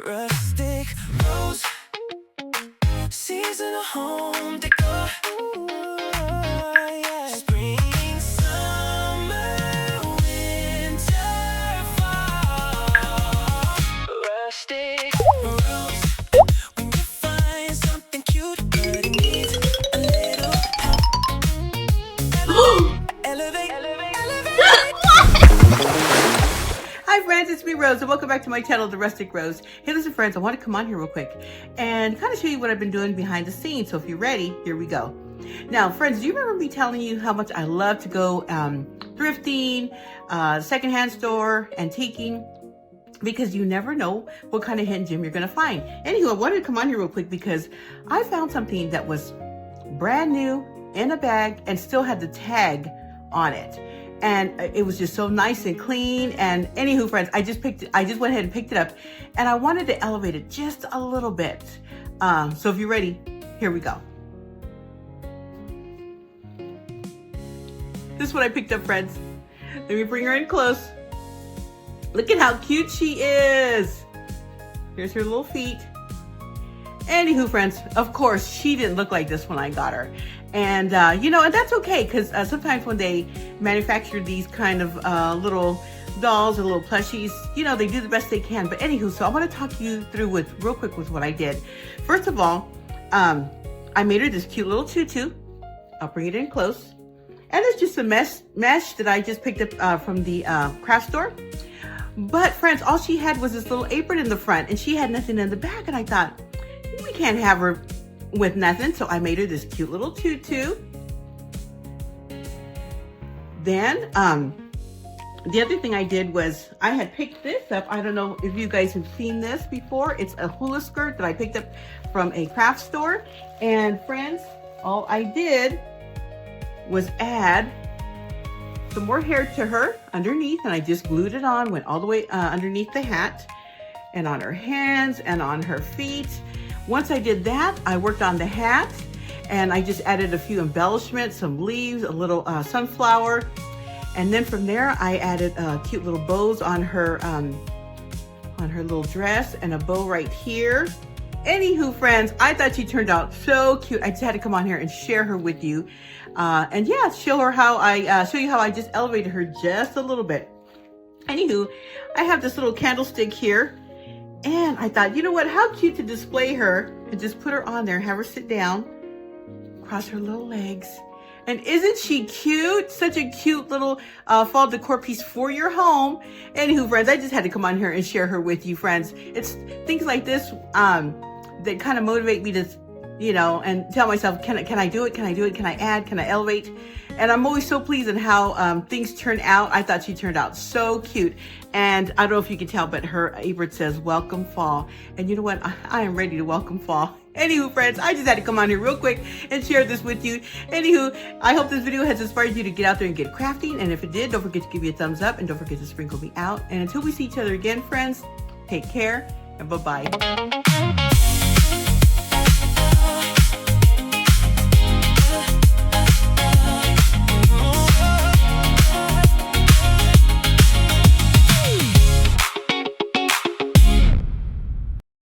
Rustic rose, seasonal home decor. Spring, summer, winter, fall. Rustic rose, when you find something cute but it needs a little help. Elevate, elevate, elevate. Hi friends, it's me Rose and welcome back to my channel, The Rustic Rose. Hey listen friends, I want to come on here real quick and kind of show you what I've been doing behind the scenes. So if you're ready, here we go. Now friends, do you remember me telling you how much I love to go thrifting, secondhand store, antiquing? Because you never know what kind of hidden gem you're going to find. Anywho, I wanted to come on here real quick because I found something that was brand new in a bag and still had the tag on it. And it was just so nice and clean. And anywho, friends, I just went ahead and picked it up and I wanted to elevate it just a little bit. So if you're ready, here we go. This is what I picked up, friends. Let me bring her in close. Look at how cute she is. Here's her little feet. Anywho, friends, of course, she didn't look like this when I got her. And, you know, and that's okay, because sometimes when they manufacture these kind of little dolls or little plushies, you know, they do the best they can. But anywho, so I want to talk you through real quick with what I did. First of all, I made her this cute little tutu. I'll bring it in close. And it's just a mesh that I just picked up from the craft store. But friends, all she had was this little apron in the front and she had nothing in the back. And I thought, we can't have her with nothing. So I made her this cute little tutu. Then, the other thing I did was I had picked this up. I don't know if you guys have seen this before. It's a hula skirt that I picked up from a craft store. And friends, all I did was add some more hair to her underneath. And I just glued it on, went all the way underneath the hat and on her hands and on her feet. Once I did that, I worked on the hat and I just added a few embellishments, some leaves, a little sunflower. And then from there, I added cute little bows on her little dress and a bow right here. Anywho, friends, I thought she turned out so cute. I just had to come on here and share her with you. And yeah, show you how I just elevated her just a little bit. Anywho, I have this little candlestick here. And I thought, you know what, how cute to display her and just put her on there, have her sit down, cross her little legs. And isn't she cute? Such a cute little fall decor piece for your home. Anywho, friends, I just had to come on here and share her with you, friends. It's things like this that kind of motivate me to, you know, and tell myself, can I do it? Can I do it? Can I add? Can I elevate? And I'm always so pleased in how things turn out. I thought she turned out so cute. And I don't know if you can tell, but her apron says, welcome fall. And you know what? I am ready to welcome fall. Anywho, friends, I just had to come on here real quick and share this with you. Anywho, I hope this video has inspired you to get out there and get crafting. And if it did, don't forget to give me a thumbs up and don't forget to sprinkle me out. And until we see each other again, friends, take care and bye-bye.